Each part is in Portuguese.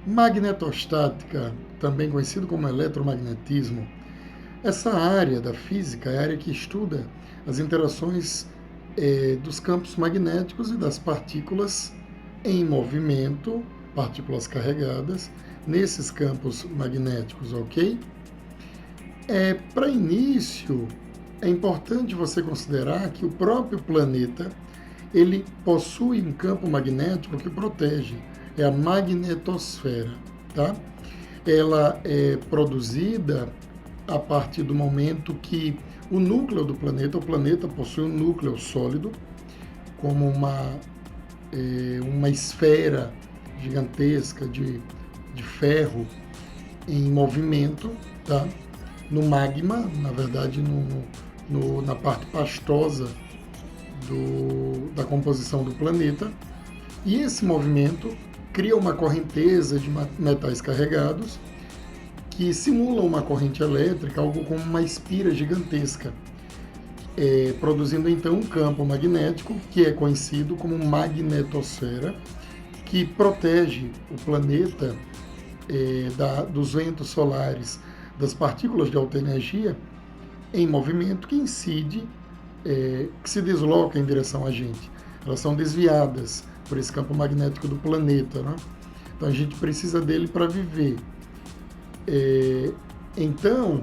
Magnetostática, também conhecido como eletromagnetismo, essa área da física é a área que estuda as interações dos campos magnéticos e das partículas em movimento, partículas carregadas, nesses campos magnéticos, ok? Para início, é importante você considerar que o próprio planeta ele possui um campo magnético que protege, é a magnetosfera, tá? Ela é produzida a partir do momento que o núcleo do planeta, o planeta possui um núcleo sólido, como uma esfera gigantesca de ferro em movimento, tá? No magma, na verdade, na parte pastosa da composição do planeta. E esse movimento cria uma correnteza de metais carregados que simula uma corrente elétrica, algo como uma espira gigantesca, produzindo então um campo magnético que é conhecido como magnetosfera, que protege o planeta dos ventos solares, das partículas de alta energia em movimento que incide, que se desloca em direção a gente. Elas são desviadas por esse campo magnético do planeta, né? Então a gente precisa dele para viver. Então,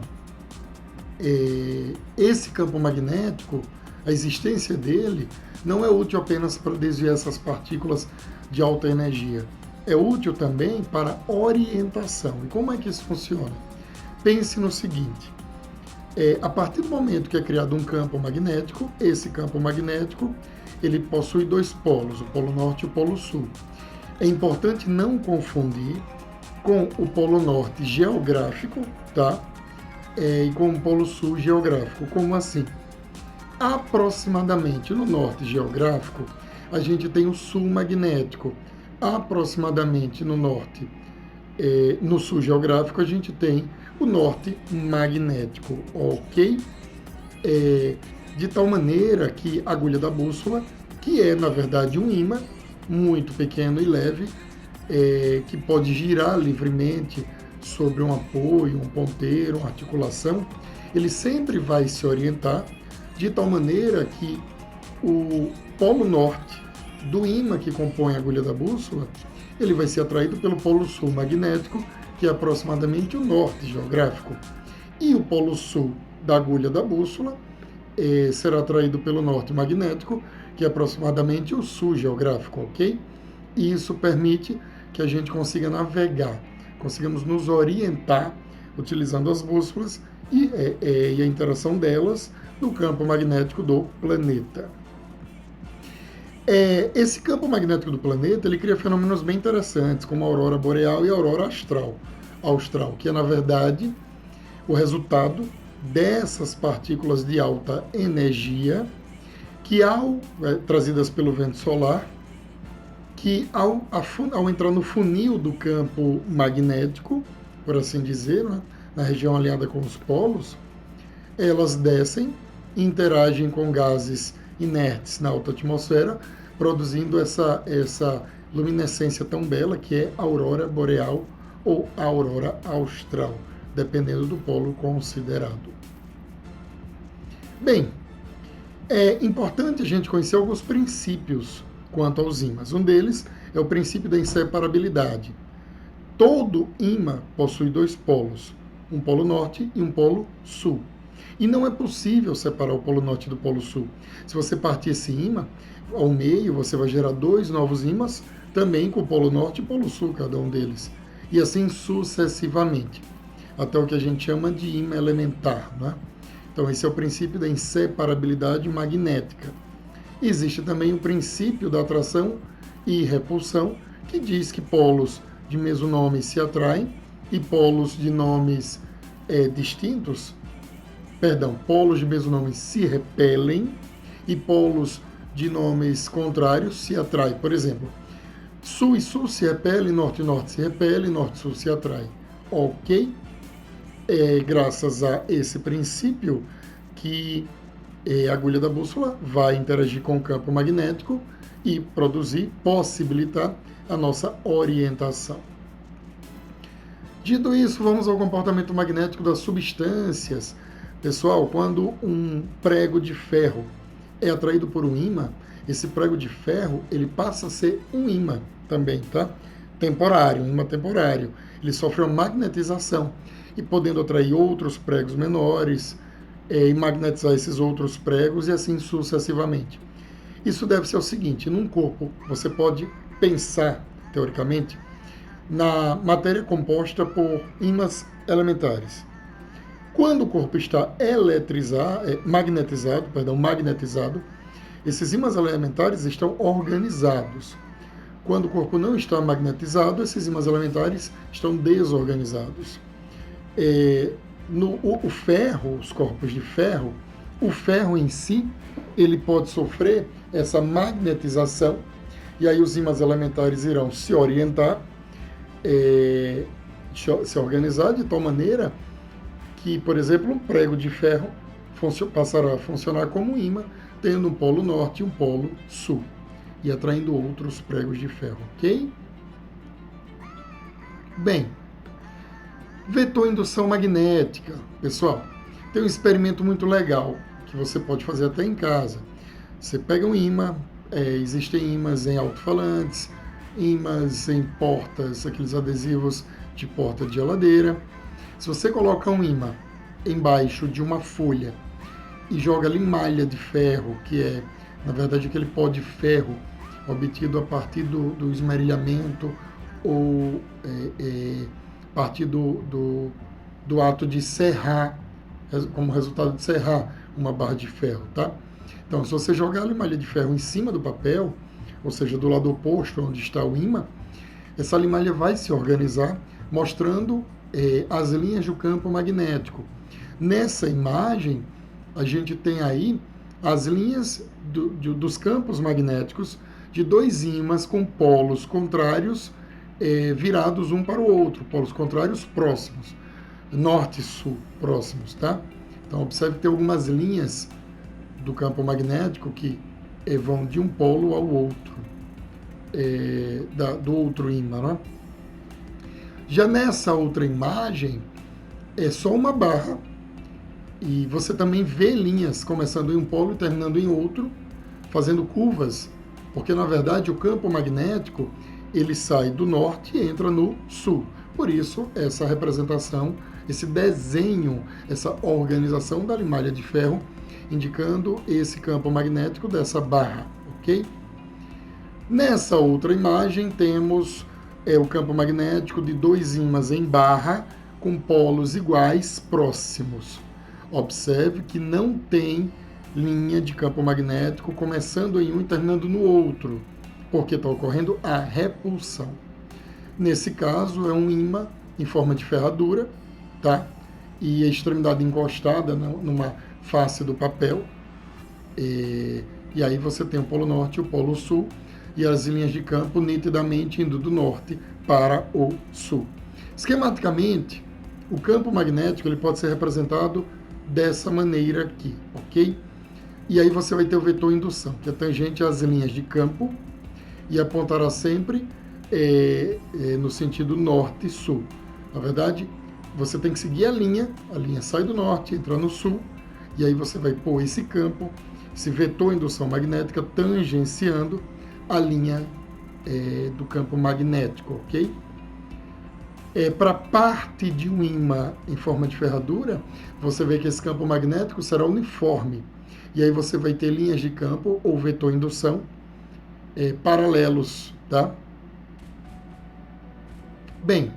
esse campo magnético, a existência dele, não é útil apenas para desviar essas partículas de alta energia. É útil também para orientação. E como é que isso funciona? Pense no seguinte: a partir do momento que é criado um campo magnético, esse campo magnético ele possui dois polos, o polo norte e o polo sul. É importante não confundir com o polo norte geográfico, tá? E com o polo sul geográfico. Como assim? Aproximadamente no norte geográfico, a gente tem o sul magnético. Aproximadamente no norte, no sul geográfico, a gente tem o norte magnético, ok? De tal maneira que a agulha da bússola, que é na verdade um ímã muito pequeno e leve, que pode girar livremente sobre um apoio, um ponteiro, uma articulação, ele sempre vai se orientar de tal maneira que o polo norte do ímã que compõe a agulha da bússola, ele vai ser atraído pelo polo sul magnético, que é aproximadamente o norte geográfico. E o polo sul da agulha da bússola será atraído pelo norte magnético, que é aproximadamente o sul geográfico, ok? E isso permite que a gente consiga navegar, consigamos nos orientar utilizando as bússolas e a interação delas no campo magnético do planeta. Esse campo magnético do planeta ele cria fenômenos bem interessantes, como a aurora boreal e a aurora austral, que é, na verdade, o resultado dessas partículas de alta energia que, trazidas pelo vento solar, que ao entrar no funil do campo magnético, por assim dizer, né, na região alinhada com os polos, elas descem, interagem com gases inertes na alta atmosfera, produzindo essa luminescência tão bela que é a aurora boreal ou a aurora austral, dependendo do polo considerado. Bem, é importante a gente conhecer alguns princípios quanto aos ímãs. Um deles é o princípio da inseparabilidade. Todo ímã possui dois polos, um polo norte e um polo sul. E não é possível separar o polo norte do polo sul. Se você partir esse ímã ao meio, você vai gerar dois novos ímãs, também com o polo norte e o polo sul, cada um deles. E assim sucessivamente, até o que a gente chama de ímã elementar, né? Então esse é o princípio da inseparabilidade magnética. Existe também o princípio da atração e repulsão, que diz que polos de mesmo nome se atraem e polos de nomes polos de mesmo nome se repelem e polos de nomes contrários se atraem. Por exemplo, sul e sul se repelem, norte e norte se repelem, norte e sul se atraem. Ok? Graças a esse princípio que a agulha da bússola vai interagir com o campo magnético e possibilitar a nossa orientação. Dito isso, vamos ao comportamento magnético das substâncias. Pessoal, quando um prego de ferro é atraído por um ímã, esse prego de ferro ele passa a ser um ímã também, tá? Temporário, um ímã temporário. Ele sofre uma magnetização e podendo atrair outros pregos menores e magnetizar esses outros pregos e assim sucessivamente. Isso deve-se ao seguinte: num corpo você pode pensar, teoricamente, na matéria composta por ímãs elementares. Quando o corpo está magnetizado, esses ímãs elementares estão organizados. Quando o corpo não está magnetizado, esses ímãs elementares estão desorganizados. O ferro, os corpos de ferro, o ferro em si, ele pode sofrer essa magnetização, e aí os ímãs elementares irão se orientar, se organizar de tal maneira que, por exemplo, um prego de ferro passará a funcionar como um ímã, tendo um polo norte e um polo sul, e atraindo outros pregos de ferro, ok? Bem, vetor indução magnética. Pessoal, tem um experimento muito legal que você pode fazer até em casa. Você pega um ímã, existem ímãs em alto-falantes, ímãs em portas, aqueles adesivos de porta de geladeira. Se você coloca um ímã embaixo de uma folha e joga ali malha de ferro, que é, na verdade, aquele pó de ferro obtido a partir do esmerilhamento ou a partir do ato de serrar, como resultado de serrar uma barra de ferro, tá? Então, se você jogar ali malha de ferro em cima do papel, ou seja, do lado oposto onde está o ímã, essa limalha vai se organizar, mostrando as linhas do campo magnético. Nessa imagem, a gente tem aí as linhas dos campos magnéticos de dois ímãs com polos contrários virados um para o outro, polos contrários próximos, norte e sul próximos, tá? Então, observe que tem algumas linhas do campo magnético que vão de um polo ao outro, do outro ímã, né? Já nessa outra imagem, é só uma barra, e você também vê linhas começando em um polo e terminando em outro, fazendo curvas, porque na verdade o campo magnético ele sai do norte e entra no sul. Por isso, essa representação, esse desenho, essa organização da limalha de ferro, indicando esse campo magnético dessa barra, ok? Nessa outra imagem temos o campo magnético de dois ímãs em barra com polos iguais próximos. Observe que não tem linha de campo magnético começando em um e terminando no outro, porque está ocorrendo a repulsão. Nesse caso, é um ímã em forma de ferradura, tá? E a extremidade encostada numa face do papel. E aí você tem o polo norte e o polo sul, e as linhas de campo nitidamente indo do norte para o sul. Esquematicamente, o campo magnético ele pode ser representado dessa maneira aqui, ok? E aí você vai ter o vetor indução, que é tangente às linhas de campo e apontará sempre no sentido norte e sul. Na verdade, você tem que seguir a linha sai do norte, entra no sul, e aí você vai pôr esse campo, esse vetor indução magnética tangenciando a linha do campo magnético, ok? Para parte de um ímã em forma de ferradura, você vê que esse campo magnético será uniforme. E aí você vai ter linhas de campo ou vetor indução paralelos, tá? Bem,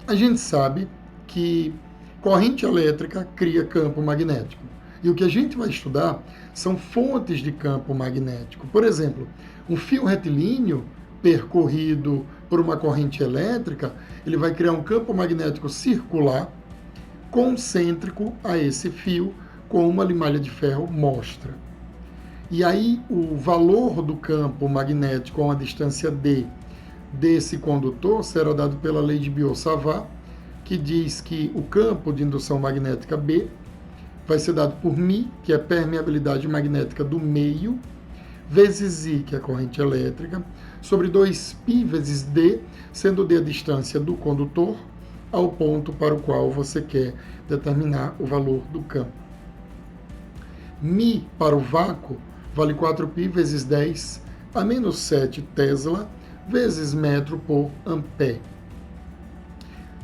a gente sabe que corrente elétrica cria campo magnético. E o que a gente vai estudar são fontes de campo magnético. Por exemplo, um fio retilíneo percorrido por uma corrente elétrica, ele vai criar um campo magnético circular concêntrico a esse fio, como uma limalha de ferro mostra. E aí o valor do campo magnético a uma distância d desse condutor será dado pela lei de Biot-Savart, que diz que o campo de indução magnética B vai ser dado por μ, que é a permeabilidade magnética do meio, vezes I, que é a corrente elétrica, sobre 2π vezes d, sendo d a distância do condutor ao ponto para o qual você quer determinar o valor do campo. μ para o vácuo vale 4π vezes 10 a menos 7 Tesla vezes metro por ampere.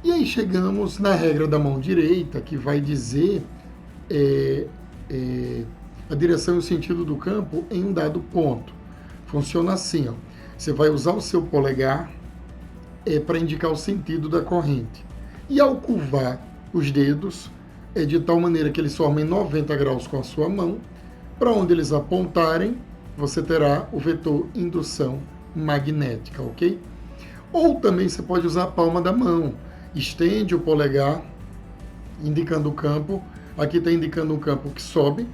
E aí chegamos na regra da mão direita, que vai dizer a direção e o sentido do campo em um dado ponto. Funciona assim, ó. Você vai usar o seu polegar para indicar o sentido da corrente. E ao curvar os dedos, de tal maneira que eles formem 90 graus com a sua mão, para onde eles apontarem, você terá o vetor indução magnética, ok? Ou também você pode usar a palma da mão. Estende o polegar, indicando o campo. Aqui está indicando um campo que sobe,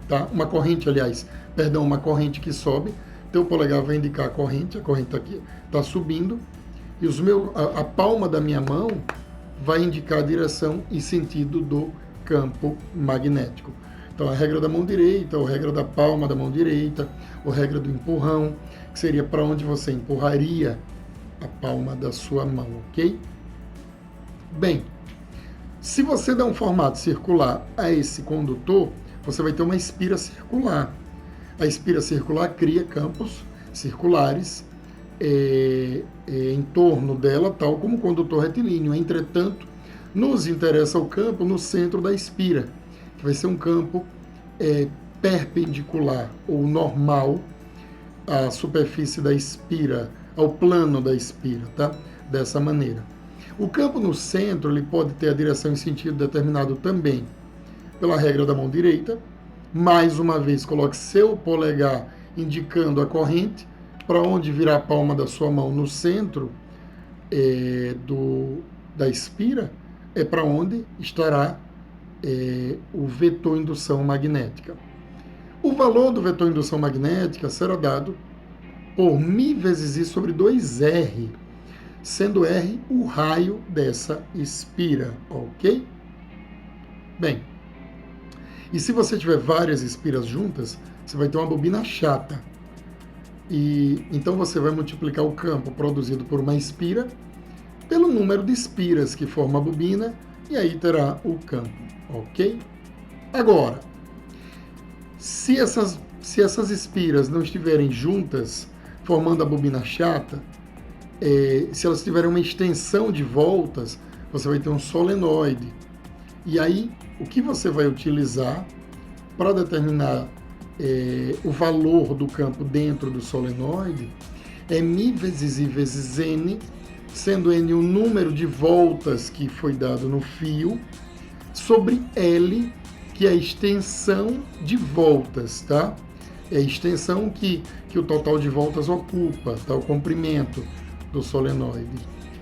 tá? Uma corrente, aliás, perdão, uma corrente que sobe. Teu polegar vai indicar a corrente está aqui, está subindo. E a palma da minha mão vai indicar a direção e sentido do campo magnético. Então, a regra da mão direita, a regra da palma da mão direita, a regra do empurrão, que seria para onde você empurraria a palma da sua mão, ok? Bem, se você der um formato circular a esse condutor, você vai ter uma espira circular. A espira circular cria campos circulares em torno dela, tal como o condutor retilíneo. Entretanto, nos interessa o campo no centro da espira, que vai ser um campo perpendicular ou normal à superfície da espira, ao plano da espira, tá? Dessa maneira. O campo no centro ele pode ter a direção e sentido determinado também pela regra da mão direita. Mais uma vez, coloque seu polegar indicando a corrente, para onde virá a palma da sua mão no centro da espira, é para onde estará o vetor indução magnética. O valor do vetor indução magnética será dado por μ vezes I sobre 2R, sendo R o raio dessa espira, ok? Bem, e se você tiver várias espiras juntas, você vai ter uma bobina chata. E então você vai multiplicar o campo produzido por uma espira pelo número de espiras que forma a bobina, e aí terá o campo, ok? Agora, se essas espiras não estiverem juntas, formando a bobina chata, se elas tiverem uma extensão de voltas, você vai ter um solenoide. E aí, o que você vai utilizar para determinar o valor do campo dentro do solenoide é μ vezes I vezes N, sendo N o número de voltas que foi dado no fio, sobre L, que é a extensão de voltas, tá? É a extensão que o total de voltas ocupa, tá? O comprimento do solenoide.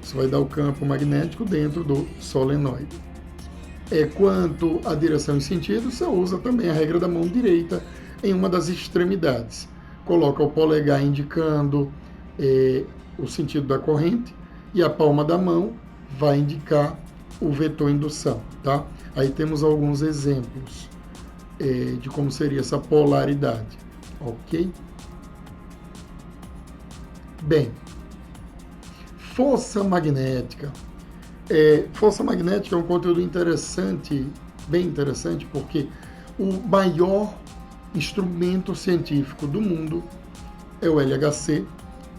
Isso vai dar o campo magnético dentro do solenoide. Quanto à direção e sentido, você usa também a regra da mão direita em uma das extremidades. Coloca o polegar indicando o sentido da corrente e a palma da mão vai indicar o vetor indução, tá? Aí temos alguns exemplos de como seria essa polaridade, ok? Bem, força magnética. Força magnética é um conteúdo interessante, bem interessante, porque o maior instrumento científico do mundo é o LHC,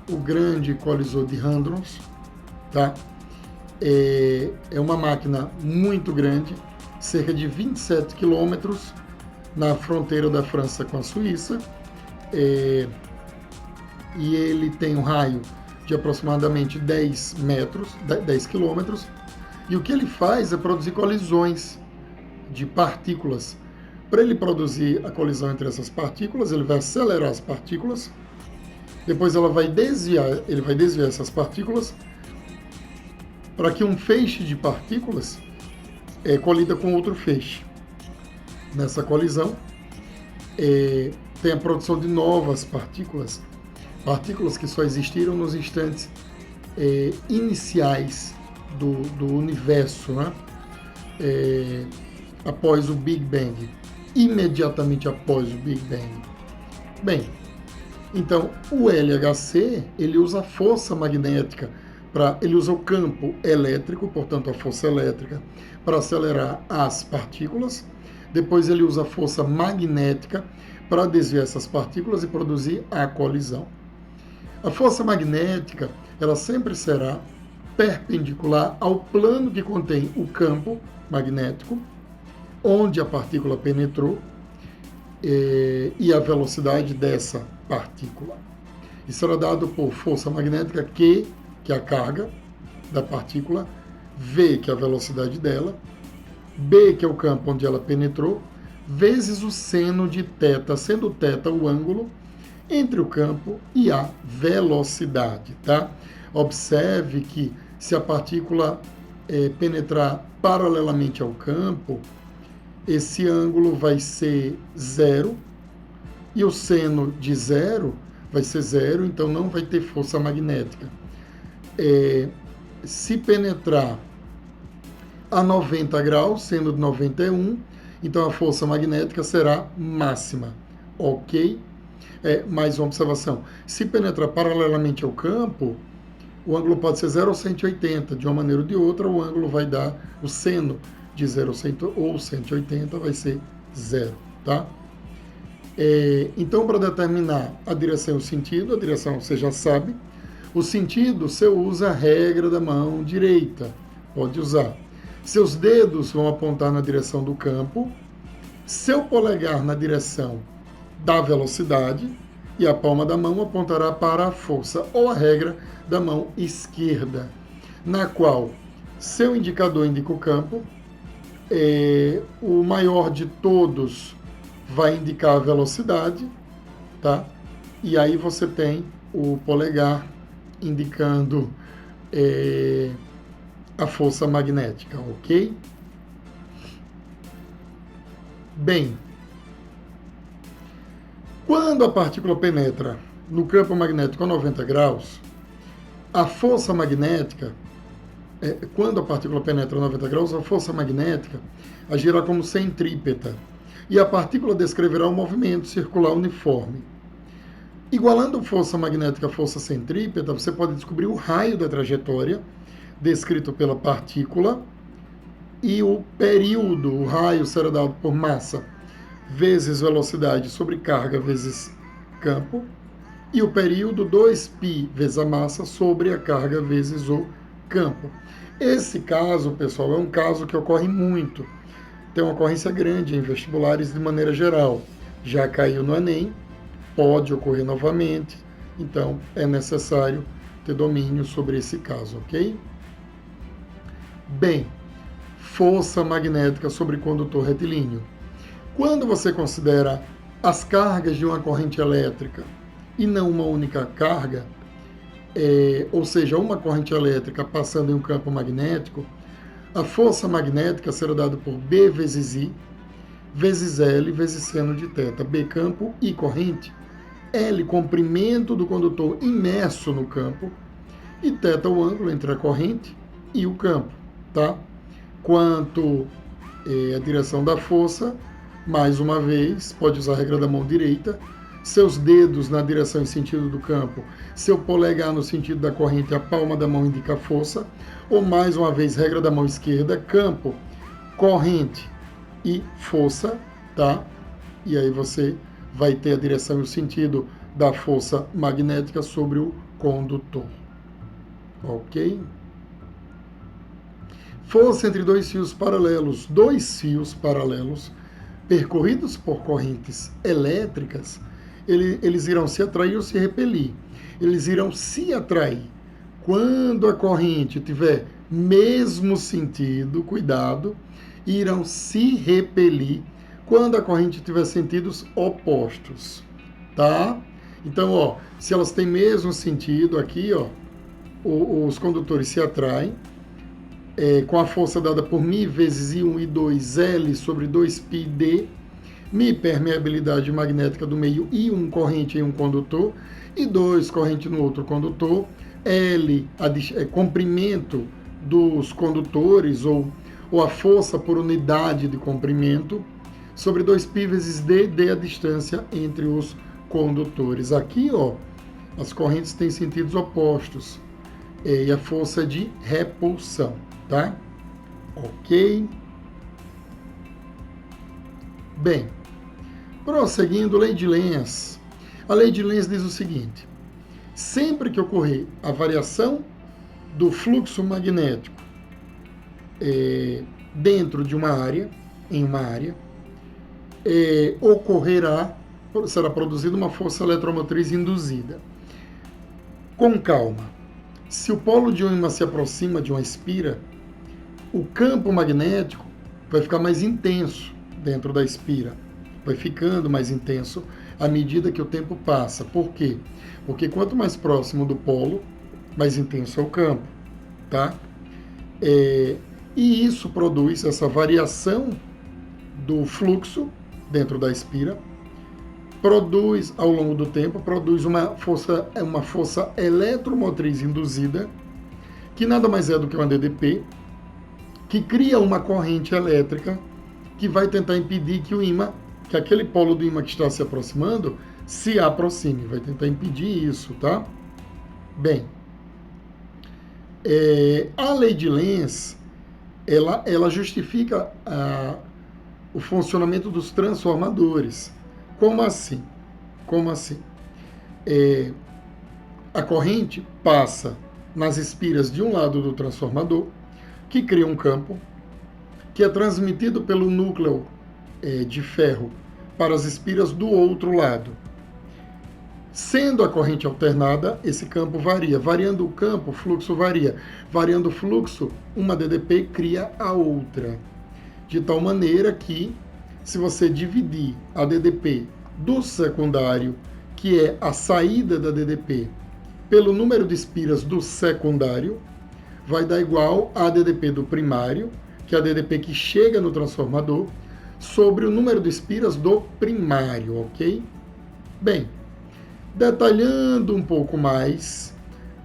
o grande colisor de hadrons, tá? É uma máquina muito grande, cerca de 27 quilômetros na fronteira da França com a Suíça, e ele tem um raio de aproximadamente 10 quilômetros, e o que ele faz é produzir colisões de partículas. Para ele produzir a colisão entre essas partículas, ele vai acelerar as partículas, depois ele vai desviar essas partículas para que um feixe de partículas colida com outro feixe. Nessa colisão, tem a produção de novas partículas que só existiram nos instantes iniciais do universo, né? Após o Big Bang, imediatamente após o Big Bang. Bem, Então, o LHC, ele usa a força magnética, ele usa o campo elétrico, portanto a força elétrica, para acelerar as partículas. Depois ele usa a força magnética para desviar essas partículas e produzir a colisão. A força magnética, ela sempre será perpendicular ao plano que contém o campo magnético, onde a partícula penetrou, e a velocidade dessa partícula. Isso será dado por força magnética Q, que é a carga da partícula, V, que é a velocidade dela, B, que é o campo onde ela penetrou, vezes o seno de θ, sendo θ o ângulo entre o campo e a velocidade, tá? Observe que se a partícula penetrar paralelamente ao campo, esse ângulo vai ser zero e o seno de zero vai ser zero, então não vai ter força magnética. Se penetrar a 90 graus, sendo de 91, então a força magnética será máxima, ok? Mais uma observação. Se penetrar paralelamente ao campo, o ângulo pode ser 0 ou 180, de uma maneira ou de outra, o ângulo vai dar, o seno de 0 ou 180 vai ser zero, tá? Então, para determinar a direção e o sentido, a direção você já sabe, o sentido você usa a regra da mão direita, pode usar. Seus dedos vão apontar na direção do campo, seu polegar na direção da velocidade e a palma da mão apontará para a força, ou a regra da mão esquerda, na qual seu indicador indica o campo, o maior de todos vai indicar a velocidade, tá? E aí você tem o polegar indicando a força magnética, ok? Bem, quando a partícula penetra no campo magnético a 90 graus, a força magnética, quando a partícula penetra a 90 graus, a força magnética agirá como centrípeta e a partícula descreverá um movimento circular uniforme. Igualando força magnética à força centrípeta, você pode descobrir o raio da trajetória descrito pela partícula e o período, o raio será dado por massa vezes velocidade sobre carga vezes campo, e o período 2π vezes a massa sobre a carga vezes o campo. Esse caso, pessoal, é um caso que ocorre muito. Tem uma ocorrência grande em vestibulares de maneira geral. Já caiu no Enem, pode ocorrer novamente, então é necessário ter domínio sobre esse caso, ok? Bem, força magnética sobre condutor retilíneo. Quando você considera as cargas de uma corrente elétrica e não uma única carga, ou seja, uma corrente elétrica passando em um campo magnético, a força magnética será dada por B vezes I, vezes L, vezes seno de θ. B, campo, I, corrente, L, comprimento do condutor imerso no campo, e θ, o ângulo entre a corrente e o campo, tá? Quanto a direção da força, mais uma vez, pode usar a regra da mão direita, seus dedos na direção e sentido do campo, seu polegar no sentido da corrente, a palma da mão indica a força, ou mais uma vez, regra da mão esquerda, campo, corrente e força, tá? E aí você vai ter a direção e o sentido da força magnética sobre o condutor, ok? Força entre dois fios paralelos. Dois fios paralelos percorridos por correntes elétricas, eles irão se atrair ou se repelir. Eles irão se atrair quando a corrente tiver mesmo sentido, cuidado, e irão se repelir quando a corrente tiver sentidos opostos, tá? Então, ó, se elas têm mesmo sentido aqui, ó, os condutores se atraem, com a força dada por μ vezes I1 e 2 L sobre 2πd, μ, permeabilidade magnética do meio, I1, corrente em um condutor, e 2, corrente no outro condutor, L, comprimento dos condutores, ou a força por unidade de comprimento, sobre 2π vezes d, d a distância entre os condutores. Aqui, ó, as correntes têm sentidos opostos e a força é de repulsão, tá? Ok? Bem, prosseguindo, lei de Lenz. A lei de Lenz diz o seguinte: sempre que ocorrer a variação do fluxo magnético dentro de uma área, em uma área, será produzida uma força eletromotriz induzida. Com calma. Se o polo de um ímã se aproxima de uma espira, o campo magnético vai ficar mais intenso dentro da espira. Vai ficando mais intenso à medida que o tempo passa. Por quê? Porque quanto mais próximo do polo, mais intenso é o campo, tá? E isso produz, essa variação do fluxo dentro da espira, produz, ao longo do tempo, produz uma força eletromotriz induzida, que nada mais é do que uma DDP, que cria uma corrente elétrica que vai tentar impedir que o ímã, que aquele polo do ímã que está se aproximando, se aproxime. Vai tentar impedir isso, tá? Bem, a lei de Lenz, ela justifica o funcionamento dos transformadores. Como assim? Como assim? A corrente passa nas espiras de um lado do transformador, que cria um campo, que é transmitido pelo núcleo de ferro para as espiras do outro lado. Sendo a corrente alternada, esse campo varia. Variando o campo, o fluxo varia. Variando o fluxo, uma DDP cria a outra. De tal maneira que, se você dividir a DDP do secundário, que é a saída da DDP, pelo número de espiras do secundário, vai dar igual a DDP do primário, que é a DDP que chega no transformador, sobre o número de espiras do primário, ok? Bem, detalhando um pouco mais,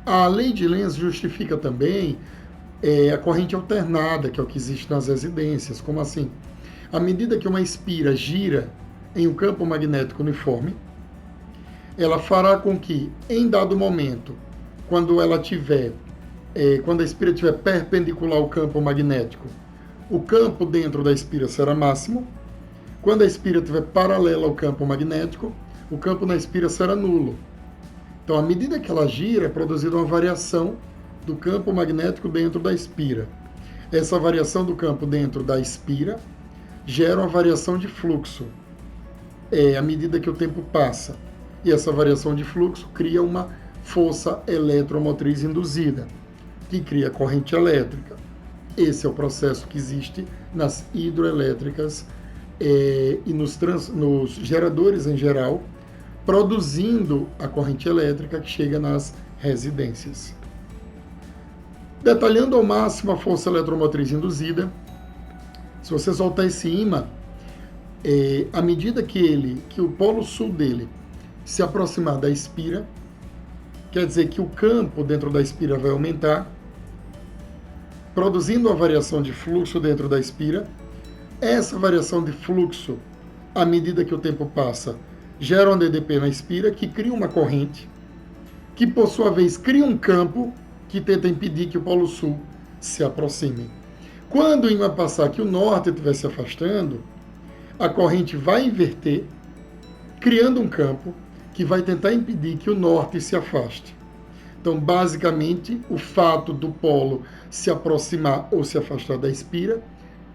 a lei de Lenz justifica também a corrente alternada, que é o que existe nas residências. Como assim? À medida que uma espira gira em um campo magnético uniforme, ela fará com que, em dado momento, quando a espira estiver perpendicular ao campo magnético, o campo dentro da espira será máximo. Quando a espira estiver paralela ao campo magnético, o campo na espira será nulo. Então, à medida que ela gira, é produzida uma variação do campo magnético dentro da espira. Essa variação do campo dentro da espira gera uma variação de fluxo à medida que o tempo passa. E essa variação de fluxo cria uma força eletromotriz induzida, que cria corrente elétrica. Esse é o processo que existe nas hidroelétricas e nos geradores em geral, produzindo a corrente elétrica que chega nas residências. Detalhando ao máximo a força eletromotriz induzida, se você soltar esse ímã, à medida que o polo sul dele se aproximar da espira, quer dizer que o campo dentro da espira vai aumentar, produzindo uma variação de fluxo dentro da espira. Essa variação de fluxo, à medida que o tempo passa, gera um DDP na espira, que cria uma corrente, que por sua vez cria um campo que tenta impedir que o polo sul se aproxime. Quando o ímã passar que o norte estiver se afastando, a corrente vai inverter, criando um campo que vai tentar impedir que o norte se afaste. Então, basicamente, o fato do polo se aproximar ou se afastar da espira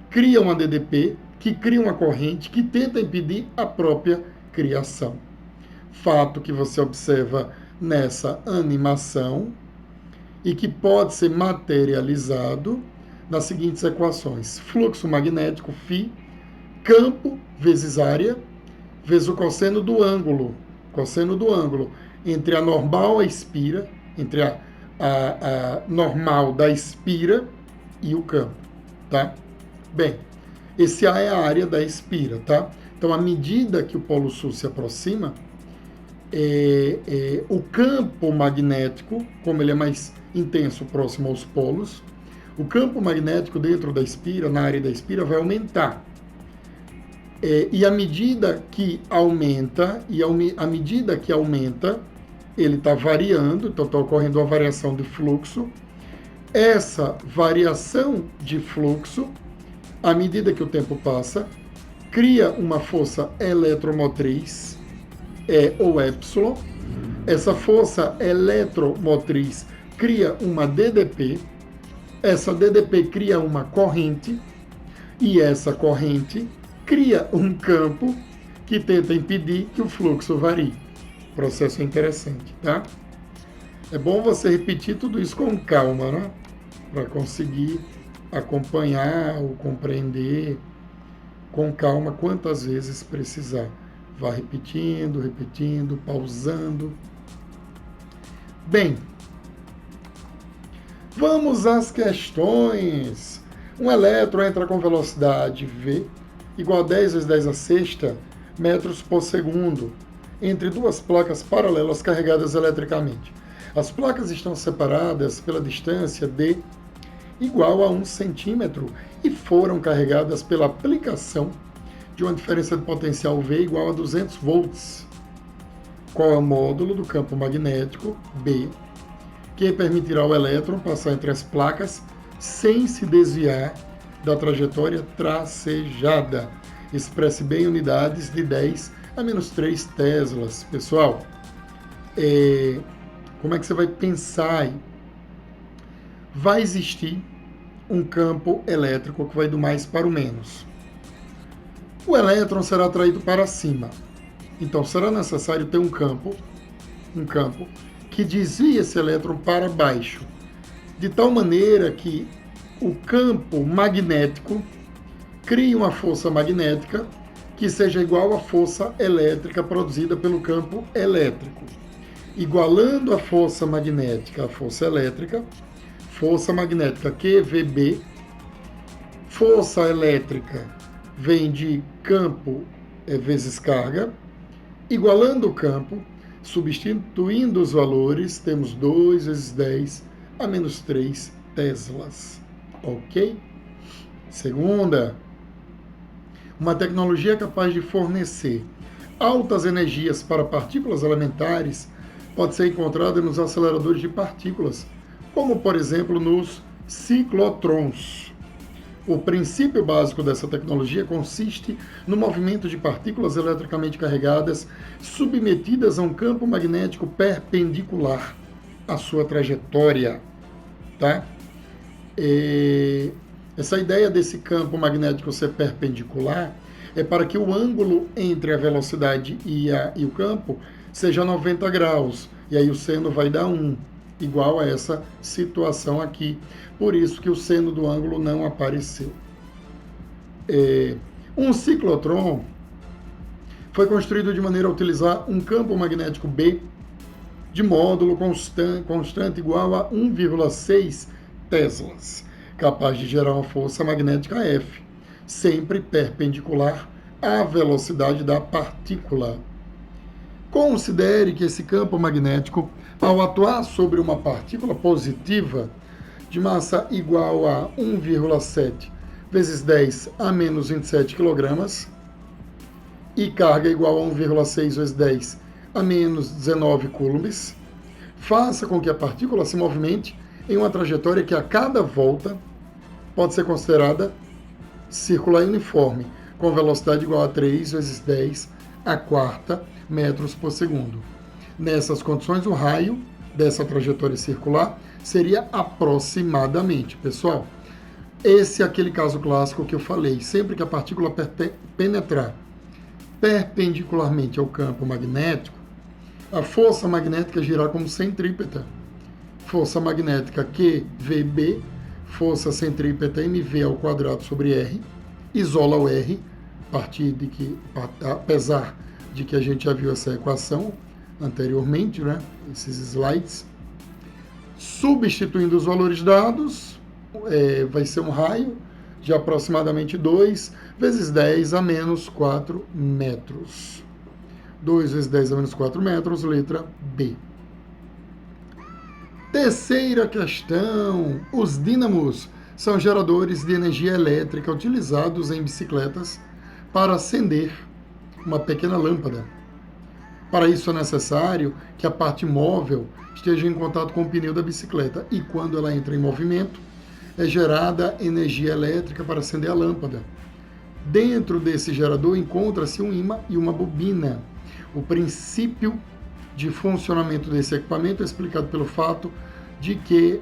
cria uma DDP, que cria uma corrente que tenta impedir a própria criação. Fato que você observa nessa animação e que pode ser materializado nas seguintes equações: fluxo magnético, φ, campo vezes área, vezes o cosseno do ângulo entre a normal e a espira, entre a normal da espira e o campo, tá? Bem, esse A é a área da espira, tá? Então, à medida que o polo sul se aproxima, o campo magnético, como ele é mais intenso próximo aos polos, o campo magnético dentro da espira, na área da espira, vai aumentar. E à medida que aumenta, ele está variando, então está ocorrendo uma variação de fluxo. Essa variação de fluxo, à medida que o tempo passa, cria uma força eletromotriz, E ou epsilon. Essa força eletromotriz cria uma DDP. Essa DDP cria uma corrente. E essa corrente cria um campo que tenta impedir que o fluxo varie. O processo é interessante, tá? É bom você repetir tudo isso com calma, né? Para conseguir acompanhar ou compreender com calma quantas vezes precisar. Vá repetindo, repetindo, pausando. Bem, vamos às questões. Um elétron entra com velocidade V igual a 10 vezes 10 a sexta metros por segundo entre duas placas paralelas carregadas eletricamente. As placas estão separadas pela distância D igual a 1 centímetro e foram carregadas pela aplicação de uma diferença de potencial V igual a 200 volts. Qual é o módulo do campo magnético B que permitirá ao elétron passar entre as placas sem se desviar da trajetória tracejada? Expresse bem em unidades de 10 a menos 3 teslas. Pessoal, como é que você vai pensar aí? Vai existir um campo elétrico que vai do mais para o menos. O elétron será atraído para cima. Então será necessário ter um campo que desvie esse elétron para baixo, de tal maneira que o campo magnético crie uma força magnética que seja igual à força elétrica produzida pelo campo elétrico. Igualando a força magnética à força elétrica, força magnética QVB, força elétrica vem de campo vezes carga, igualando o campo, substituindo os valores, temos 2 vezes 10 a menos 3 teslas. Ok? Segunda, uma tecnologia capaz de fornecer altas energias para partículas elementares pode ser encontrada nos aceleradores de partículas, como, por exemplo, nos ciclotrons. O princípio básico dessa tecnologia consiste no movimento de partículas eletricamente carregadas submetidas a um campo magnético perpendicular à sua trajetória. Tá? Essa ideia desse campo magnético ser perpendicular é para que o ângulo entre a velocidade e o campo seja 90 graus. E aí o seno vai dar 1, igual a essa situação aqui. Por isso que o seno do ângulo não apareceu. Um ciclotron foi construído de maneira a utilizar um campo magnético B de módulo constante igual a 1,6 teslas, capaz de gerar uma força magnética F, sempre perpendicular à velocidade da partícula. Considere que esse campo magnético, ao atuar sobre uma partícula positiva de massa igual a 1,7 vezes 10 a menos 27 kg e carga igual a 1,6 vezes 10 a menos 19 coulombs, faça com que a partícula se movimente em uma trajetória que a cada volta pode ser considerada circular e uniforme, com velocidade igual a 3 vezes 10 a quarta metros por segundo. Nessas condições, o raio dessa trajetória circular seria aproximadamente, pessoal, esse é aquele caso clássico que eu falei, sempre que a partícula penetrar perpendicularmente ao campo magnético, a força magnética girar como centrípeta. Força magnética QVB, força centrípeta mv ao quadrado sobre R, isola o R, apesar de que a gente já viu essa equação anteriormente, né? Esses slides. Substituindo os valores dados, vai ser um raio de aproximadamente 2 vezes 10 a menos 4 metros. 2 vezes 10 a menos 4 metros, letra B. Terceira questão. Os dínamos são geradores de energia elétrica utilizados em bicicletas para acender uma pequena lâmpada. Para isso é necessário que a parte móvel esteja em contato com o pneu da bicicleta e quando ela entra em movimento, é gerada energia elétrica para acender a lâmpada. Dentro desse gerador encontra-se um ímã e uma bobina. O princípio de funcionamento desse equipamento é explicado pelo fato de que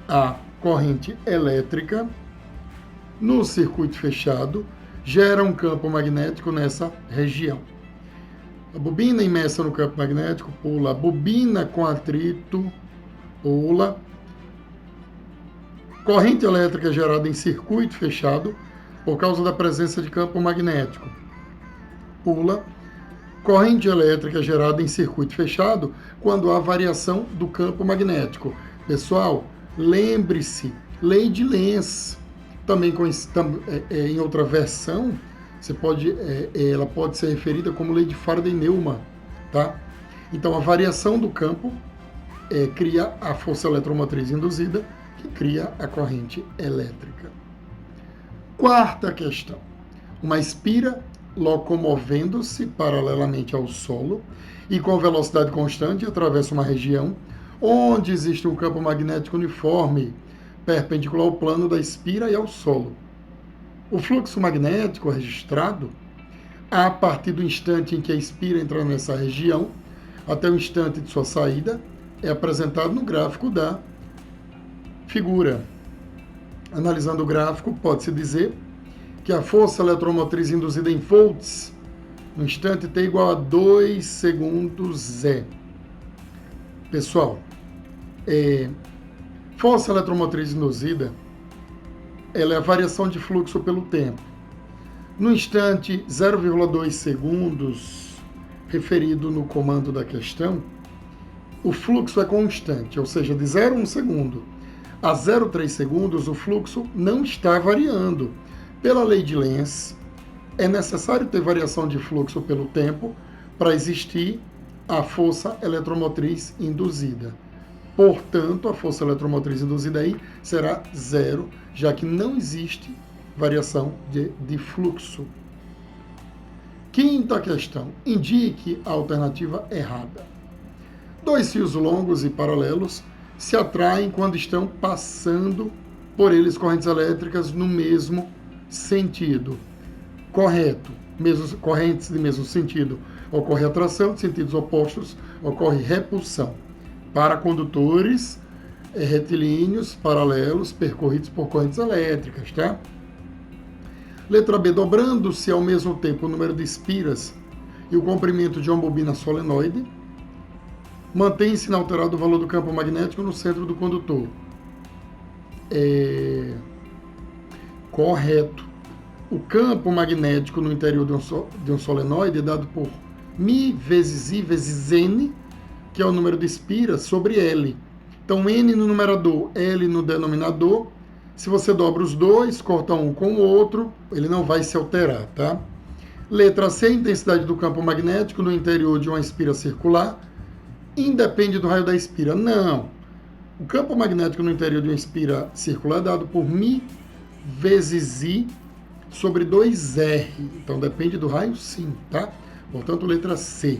a corrente elétrica no circuito fechado gera um campo magnético nessa região. A bobina imersa no campo magnético pula, a bobina com atrito pula, corrente elétrica gerada em circuito fechado por causa da presença de campo magnético pula, corrente elétrica gerada em circuito fechado quando há variação do campo magnético. Pessoal, lembre-se, lei de Lenz, também em outra versão, ela pode ser referida como lei de Faraday-Neumann, tá? Então, a variação do campo cria a força eletromotriz induzida, que cria a corrente elétrica. Quarta questão. Uma espira locomovendo-se paralelamente ao solo e com velocidade constante atravessa uma região onde existe um campo magnético uniforme perpendicular ao plano da espira e ao solo. O fluxo magnético registrado, a partir do instante em que a espira entra nessa região, até o instante de sua saída, é apresentado no gráfico da figura. Analisando o gráfico, pode-se dizer que a força eletromotriz induzida em volts no instante t igual a 2 segundos E. Pessoal, força eletromotriz induzida ela é a variação de fluxo pelo tempo. No instante 0,2 segundos, referido no comando da questão, o fluxo é constante, ou seja, de 0 a 1 segundo a 0,3 segundos, o fluxo não está variando. Pela lei de Lenz, é necessário ter variação de fluxo pelo tempo para existir a força eletromotriz induzida. Portanto, a força eletromotriz induzida aí será zero, já que não existe variação de fluxo. Quinta questão. Indique a alternativa errada. Dois fios longos e paralelos se atraem quando estão passando por eles correntes elétricas no mesmo sentido. Correto. Correntes de mesmo sentido. Ocorre atração, de sentidos opostos, ocorre repulsão. Para condutores retilíneos paralelos percorridos por correntes elétricas, tá? Letra B. Dobrando-se ao mesmo tempo o número de espiras e o comprimento de uma bobina solenoide, mantém-se inalterado o valor do campo magnético no centro do condutor. Correto. O campo magnético no interior de um solenoide é dado por μ vezes I vezes N, que é o número de espiras, sobre L. Então, N no numerador, L no denominador. Se você dobra os dois, corta um com o outro, ele não vai se alterar, tá? Letra C, a intensidade do campo magnético no interior de uma espira circular independe do raio da espira. Não. O campo magnético no interior de uma espira circular é dado por μ vezes I sobre 2R. Então, depende do raio, sim, tá? Portanto, letra C.